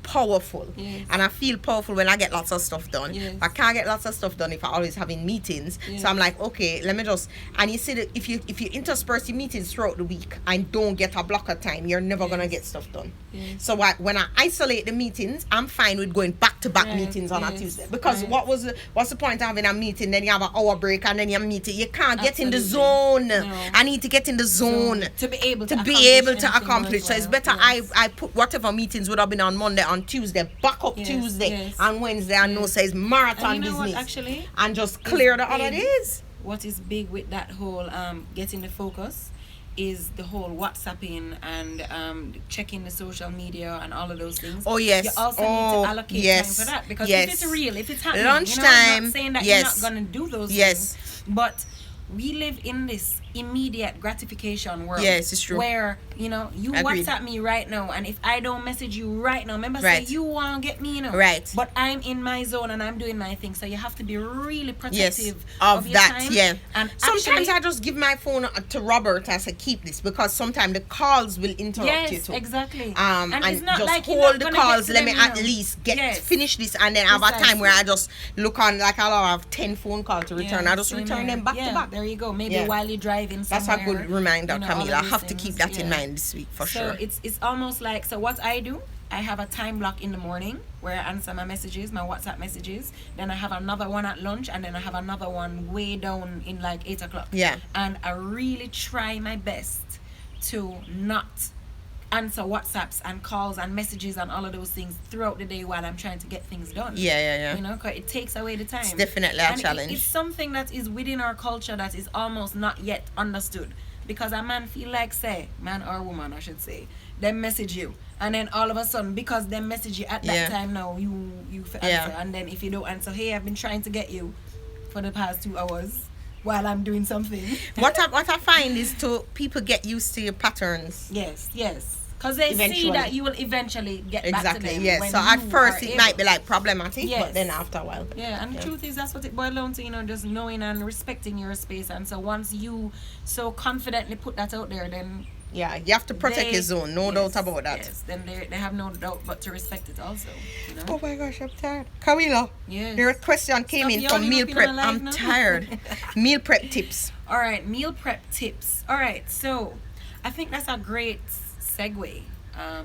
powerful, and I feel powerful when I get lots of stuff done. I can't get lots of stuff done if I always having meetings. So I'm like, okay, let me just, and you see that if you intersperse your meetings throughout the week and don't get a block of time, you're never gonna get stuff done. So when I isolate the meetings, I'm fine with going back to back meetings on a Tuesday, because what's the point of having a meeting, then you have an hour break and then you meet it? You can't get in the zone. I need to get in the zone to be able to accomplish. So it's better I put whatever meetings would have been on Monday on Tuesday, back up Tuesday and Wednesday, and no says marathon and you know business, what, actually, and just clear the other days. What is big with that whole getting the focus is the whole WhatsApping and checking the social media and all of those things. Oh yes. You also need to allocate time for that, because if it's real, if it's happening, lunchtime, I'm not saying that you're not gonna do those things, but we live in this immediate gratification world. Yes, it's true. Where, you WhatsApp me right now, and if I don't message you right now, remember say you won't get me, but I'm in my zone and I'm doing my thing. So you have to be really protective of your that time. And sometimes I just give my phone to Robert. I say keep this, because sometimes the calls will interrupt you too. Exactly. And it's not just like hold the calls. Let me at least finish this, and then have a time where I just look on, like I'll have 10 phone calls to return. I just return them back to back. There you go. Maybe while you're driving somewhere. That's a good reminder, Camila. I have to keep that in mind this week for sure. So it's almost like, so what I do, I have a time block in the morning where I answer my messages, my WhatsApp messages. Then I have another one at lunch, and then I have another one way down in like 8 o'clock. And I really try my best to not answer WhatsApps and calls and messages and all of those things throughout the day while I'm trying to get things done. Because it takes away the time. It's definitely a challenge. It's something that is within our culture that is almost not yet understood. Because a man feel like, say, man or woman, I should say, they message you, and then all of a sudden, because they message you at that time now, you answer, and then if you don't answer, hey, I've been trying to get you for the past 2 hours while I'm doing something. What I find is people get used to your patterns. Yes. Because they see Eventually. that you will eventually get back to Exactly, them. yes. when So at you first are it able. might be like problematic, Yes. but then after a while. Yeah, and the truth is that's what it boils down to, you know, just knowing and respecting your space. And so once you so confidently put that out there, then Yeah, you have to protect they- your zone, no yes, doubt about that. Yes, then they have no doubt but to respect it also, you know. Oh my gosh, I'm tired. Camila, Yes. your question came in Stop from yawning meal up in prep. my life I'm now. tired. Meal prep tips. All right, meal prep tips. All right, so I think that's a great segue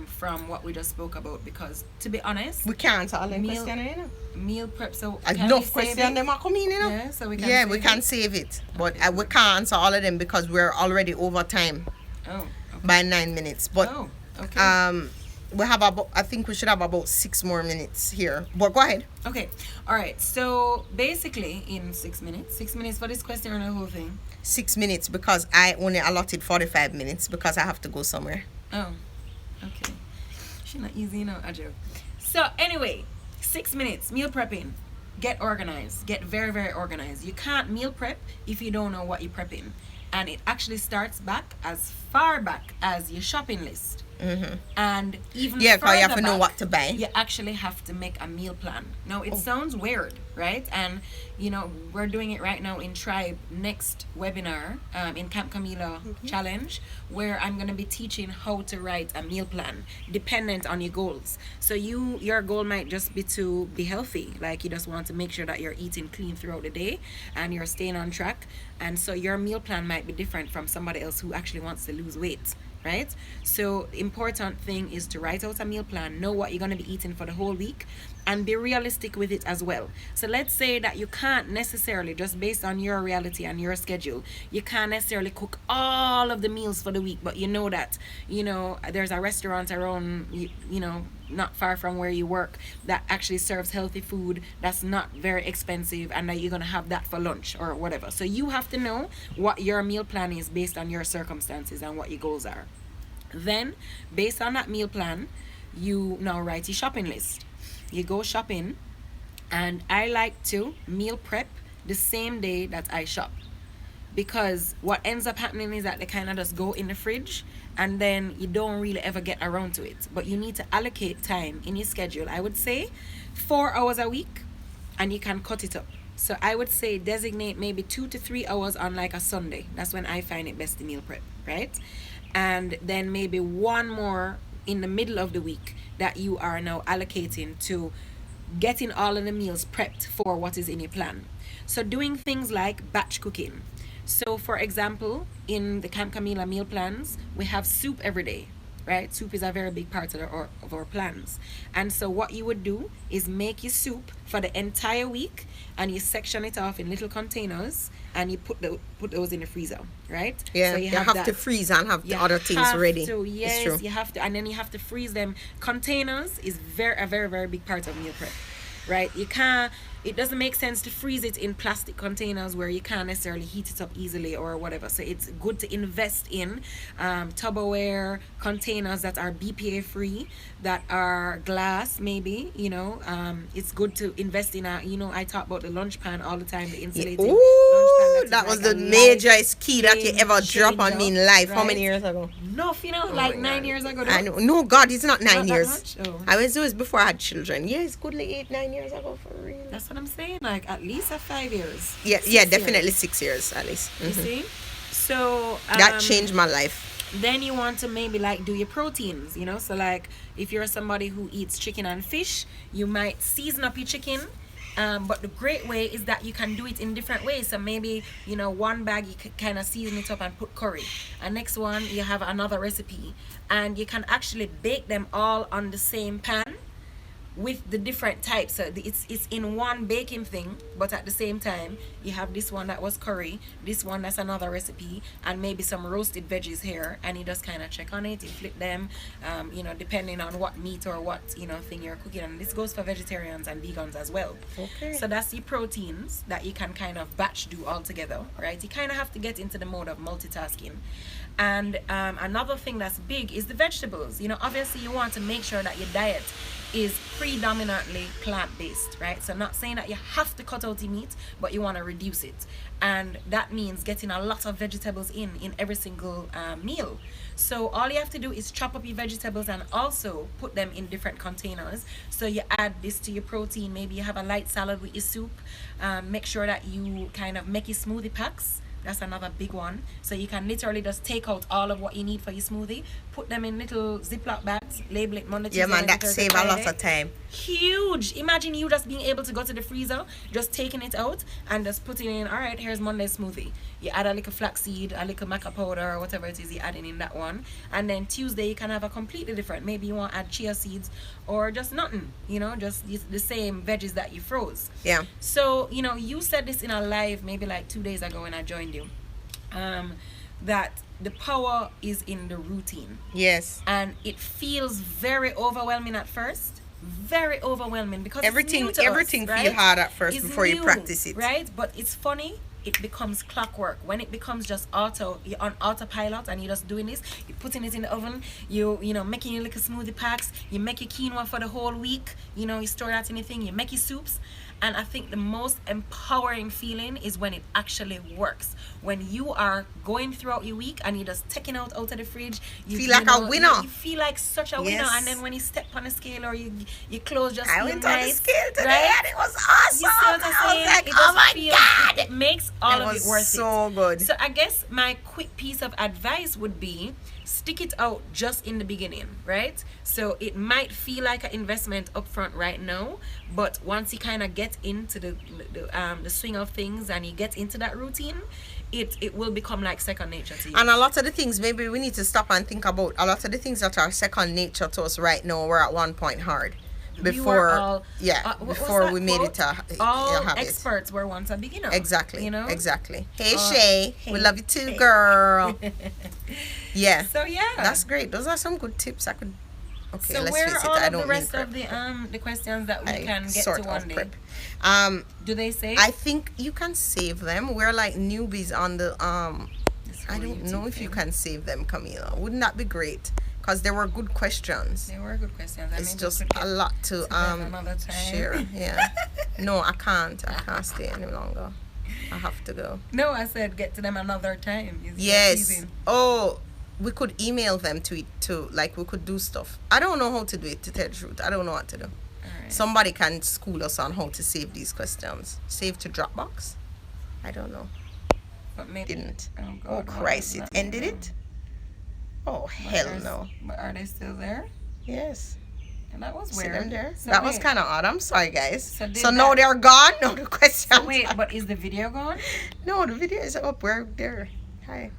from what we just spoke about, because to be honest, We can't answer all the Meal- questions, you know. meal prep. So can we Enough save questions it? them are coming, you know. Yeah, so we can. Yeah, save we it? can save it, but Okay. we can't answer all of them because we're already over time Oh. Okay. by 9 minutes. But Oh. Okay. we have about, I think we should have about 6 more minutes here. But go ahead. Okay. All right. So basically, in 6 minutes, 6 minutes for this question or the whole thing. 6 minutes because I only allotted 45 minutes because I have to go somewhere. Oh. Okay. She's not easy, you know, Ajo. So anyway, 6 minutes meal prepping. Get organized. Get very, very organized. You can't meal prep if you don't know what you're prepping, and it actually starts back as far back as your shopping list. And even Yeah, because you have further to know back, what to buy. you actually have to make a meal plan. Now it sounds weird, right? And you know, we're doing it right now in Tribe next webinar, in Camp Camila challenge, where I'm going to be teaching how to write a meal plan dependent on your goals. So your goal might just be to be healthy, like you just want to make sure that you're eating clean throughout the day and you're staying on track, and so your meal plan might be different from somebody else who actually wants to lose weight, right? So the important thing is to write out a meal plan, know what you're going to be eating for the whole week, and be realistic with it as well. So let's say that you can't necessarily, just based on your reality and your schedule, you can't necessarily cook all of the meals for the week, but you know that, you know, there's a restaurant around, you know, not far from where you work that actually serves healthy food that's not very expensive, and that you're going to have that for lunch or whatever. So you have to know what your meal plan is based on your circumstances and what your goals are. Then based on that meal plan, you now write your shopping list. You go shopping, and I like to meal prep the same day that I shop, because what ends up happening is that they kind of just go in the fridge and then you don't really ever get around to it. But you need to allocate time in your schedule. I would say 4 hours a week, and you can cut it up. So I would say designate maybe 2 to 3 hours on like a Sunday. That's when I find it best to meal prep, right? And then maybe one more in the middle of the week that you are now allocating to getting all of the meals prepped for what is in your plan. So doing things like batch cooking. So for example, in the Camp Camila meal plans, we have soup every day, right? Soup is a very big part of our plans. And so what you would do is make your soup for the entire week, and you section it off in little containers, and you put those in the freezer, right? Yeah, so you have that. to freeze and have the You other things have ready. to, It's yes, true. you have to, and then you have to freeze them. Containers is a very, very big part of meal prep, right? It doesn't make sense to freeze it in plastic containers where you can't necessarily heat it up easily or whatever. So it's good to invest in Tupperware containers that are BPA free, that are glass maybe, you know. It's good to invest in I talk about the lunch pan all the time, the insulated lunch pan. Ooh, is that was like the a major key that you game ever drop on me in changer, life. How right? many years ago? Enough, you know, like 9 years ago. I know. No, God, it's not 9 Not that years. much? Oh. It was before I had children. Yeah, it's goodly 8-9 years ago for real. That's what I'm saying. Like at least 5 years. Yeah, 6 yeah, years. definitely 6 years at least. You see? So That changed my life. then you want to maybe like do your proteins, you know. So like if you're somebody who eats chicken and fish, you might season up your chicken. But the great way is that you can do it in different ways. So maybe, you know, one bag you kind of season it up and put curry, and next one you have another recipe, and you can actually bake them all on the same pan with the different types. So it's in one baking thing, but at the same time you have this one that was curry, this one that's another recipe, and maybe some roasted veggies here, and you just kind of check on it, you flip them, you know, depending on what meat or what, you know, thing you're cooking. And this goes for vegetarians and vegans as well. Okay. So that's your proteins that you can kind of batch do all together, right? You kind of have to get into the mode of multitasking. And another thing that's big is the vegetables. You know, obviously you want to make sure that your diet is predominantly plant-based, right? So not saying that you have to cut out the meat, but you want to reduce it. And that means getting a lot of vegetables in every single meal. So all you have to do is chop up your vegetables and also put them in different containers. So you add this to your protein. Maybe you have a light salad with your soup. Make sure that you kind of make your smoothie packs. That's another big one. So you can literally just take out all of what you need for your smoothie, put them in little Ziploc bags, label it Monday, Tuesday, Yeah, man, that Thursday, save a Friday. lot of time. Huge. Imagine you just being able to go to the freezer, just taking it out and just putting in, all right, here's Monday's smoothie. You add a little flaxseed, a little maca powder, or whatever it is you're adding in that one. And then Tuesday you can have a completely different. Maybe you want to add chia seeds or just nothing, you know, just the same veggies that you froze. Yeah. So, you know, you said this in a live maybe like 2 days ago when I joined you. That the power is in the routine. Yes. And it feels very overwhelming at first. Very overwhelming because Everything it's new to everything us, feel right? hard at first It's before you new, practice it. right? But it's funny, it becomes clockwork. When it becomes just you're on autopilot and you're just doing this, you're putting it in the oven, you know, making your little smoothie packs, you make your quinoa for the whole week, you know, you store out anything, you make your soups. And I think the most empowering feeling is when it actually works. When you are going throughout your week and you're just taking out of the fridge, you Feel like a winner. You feel like such a winner. Yes. And then when you step on the scale or your clothes just I feel went on the nice, scale today right? and it was awesome. You see what I'm I saying? was like, It oh just my feels- God. It makes all of was it worth so it. good. So I guess my quick piece of advice would be stick it out just in the beginning, right? So it might feel like an investment upfront right now, but once you kind of get into the swing of things and you get into that routine, it will become like second nature to you. And a lot of the things, maybe we need to stop and think about, a lot of the things that are second nature to us right now were at one point hard. Before, before we made it a all habit. experts were once a beginner. Exactly. You know? Exactly. Hey, Shay. hey, we love you too, hey. girl. Yeah. So yeah. That's great. Those are some good tips. Okay, So let's where face are it. all I of don't the rest mean of prep. the questions that we I can get sort to of one day? prep. Do they say? I think you can save them. We're like newbies on the This I whole don't know YouTube if you thing. can save them, Camila. Wouldn't that be great? Because there were good questions. They were good questions. I It's mean, just we could a get lot to them another time. share. Yeah. No, I can't. I can't stay any longer. I have to go. No, I said get to them another time. It's Yes. confusing. Oh, we could email them to it too. Like we could do stuff. I don't know how to do it, to tell the truth. I don't know what to do. All right. Somebody can school us on how to save these questions. Save to Dropbox? I don't know. But maybe Didn't. Oh, God, Oh why Christ, is it that ended now? it? Oh But hell there's- no. But are they still there? Yes. And that was See weird. them there? So That was wait, kind of odd. I'm sorry, guys. So did So now that- they're gone? No, the question. So wait, but is the video gone? No, the video is up. We're there. Hi.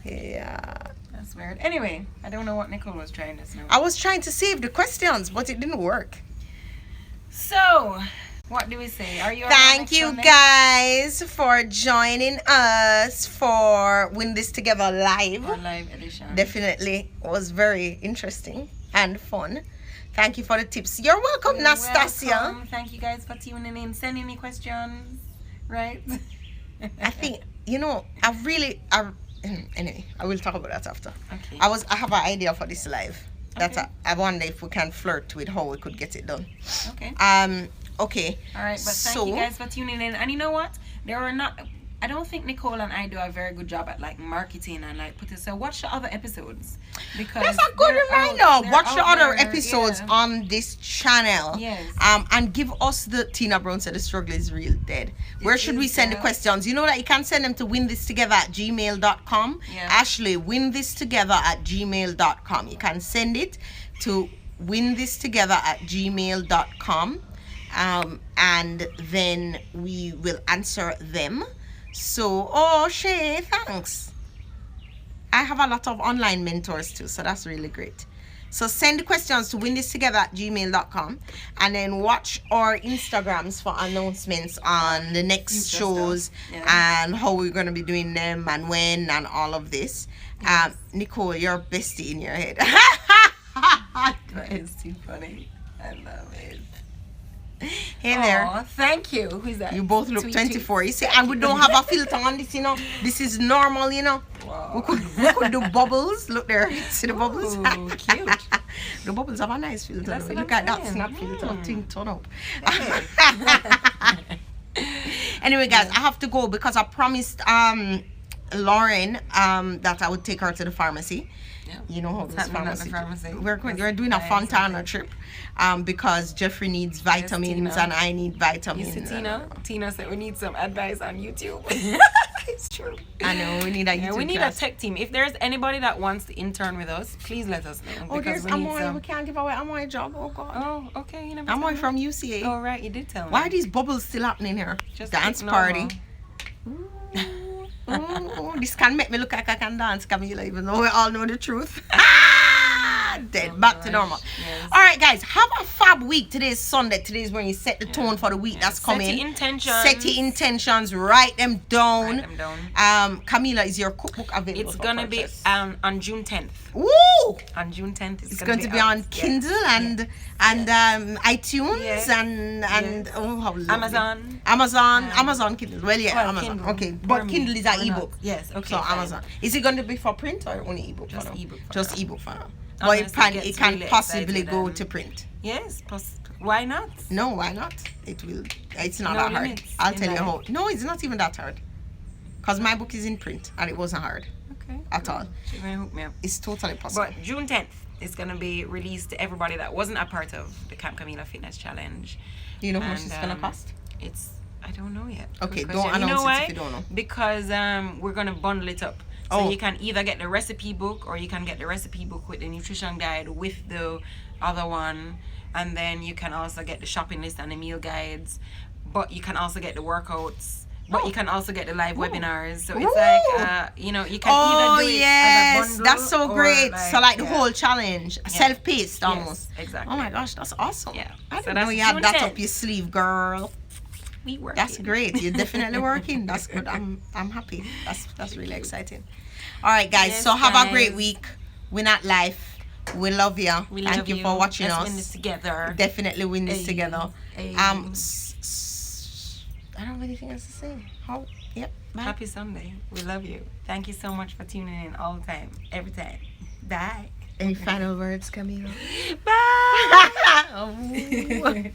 Okay. Yeah. That's weird. Anyway, I don't know what Nicole was trying to say. I was trying to save the questions, but it didn't work. So, what do we say? Are you on Thank next you Sunday? guys for joining us for Win This Together live. Our live edition. Definitely was very interesting and fun. Thank you for the tips. You're welcome, You're Nastasia. welcome. Thank you guys for tuning in. Send any questions, right? I think, anyway, I will talk about that after. Okay. I have an idea for this live. That Okay. I wonder if we can flirt with how we could get it done. Okay. Okay. All right, but thank you guys for tuning in. And you know what? I don't think Nicole and I do a very good job at like marketing and like putting. So watch the other episodes because That's a good they're reminder. out- they're Watch the out other there, episodes yeah. on this channel. Yes. And give us the Tina Brown said the struggle is real dead. Where should we is send the dead. questions? You know that you can send them to winthistogether@gmail.com. Yeah. Ashley, winthistogether@gmail.com. You can send it to winthistogether@gmail.com. And then we will answer them. So, Shay, thanks. I have a lot of online mentors too, so that's really great. So send the questions to winthistogether@gmail.com and then watch our Instagrams for announcements on the next Future shows stuff. Yeah. and how we're going to be doing them and when and all of this. Yes. Nicole, you're bestie in your head. That is too funny. I love it. Hey there. Aw, thank you. Who's that? You both look Tweet, 24. tweet. You see, and we don't have a filter on this, This is normal, We could do bubbles. Look there. See the bubbles? Ooh, cute. The bubbles have a nice filter. That's what Look I'm at that saying. snap filter. Thing turn up. Hey. Anyway, guys, I have to go because I promised Lauren that I would take her to the pharmacy. Yeah. You know how What's this happening at the pharmacy. pharmacy? We're doing a Fontana trip because Jeffrey needs vitamins Tina. and I need You vitamins. see Tina said we need some advice on YouTube. It's true. I know we need a YouTube Yeah, we need class. a tech team. If there's anybody that wants to intern with us, please let us know. Oh, there's we need Amoy. some. We can't give away Amoy job. Oh God. Oh, okay. You never Amoy told me. from UCA. Oh, right. You did tell me. Why are these bubbles still happening here? Just Dance like party. normal. Oh, this can make me look like I can dance, Camila, even though we all know the truth. Dead. Oh, Back to gosh. normal. Yes. All right, guys. Have a fab week. Today is Sunday. Today is when you set the tone for the week that's coming. Set your intentions. Set your intentions. Write them down. Write them down. Camila, is your cookbook available? It's for gonna purchase? be on June 10th. Woo! On June 10th, It's going to be out. on Yes. Kindle and iTunes Yes. and Yes. oh how lovely. Amazon Kindle. Well, yeah, Well, Amazon. Kindle. Okay, but For me. Kindle is an Or not. ebook. Yes, okay, So fine. Amazon. Is it going to be for print or only ebook? Just for now? ebook for Just now. ebook for now. Unless But it it gets can really possibly excited go and- to print. Yes, why not? No, why not? It will. It's not No that hard. limits I'll in tell you life. how. No, it's not even that hard. Cause my book is in print and it wasn't hard Okay. at all. She's gonna hook me up. It's totally possible. But June 10th is gonna be released to everybody that wasn't a part of the Camp Camila Fitness Challenge. Do you know how much And, it's gonna cost? It's I don't know yet. Okay, Good don't question. announce it why? if you don't know. Because we're gonna bundle it up. So Oh. you can either get the recipe book or you can get the recipe book with the nutrition guide with the other one, and then you can also get the shopping list and the meal guides. But you can also get the workouts. But you can also get the live webinars. So it's Ooh. like you know, you can Oh either do it as a yes, bundle that's so or great. So like the yeah. whole challenge, self-paced almost. Yes, exactly. Oh my gosh, that's awesome. Yeah. I So didn't know that's you had June that 10th. up your sleeve, girl. We work. That's great. You're definitely working. That's good. I'm happy. That's really exciting. All right, guys. Yes, so have a great guys. week. We're not life. We love you. We Thank love you for watching Let's us. win this together. Definitely win this Hey, together. hey. I don't have anything else to say. How? Yep. Bye. Happy Sunday. We love you. Thank you so much for tuning in all the time, every time. Bye. Any final words, Camila? Bye. Oh.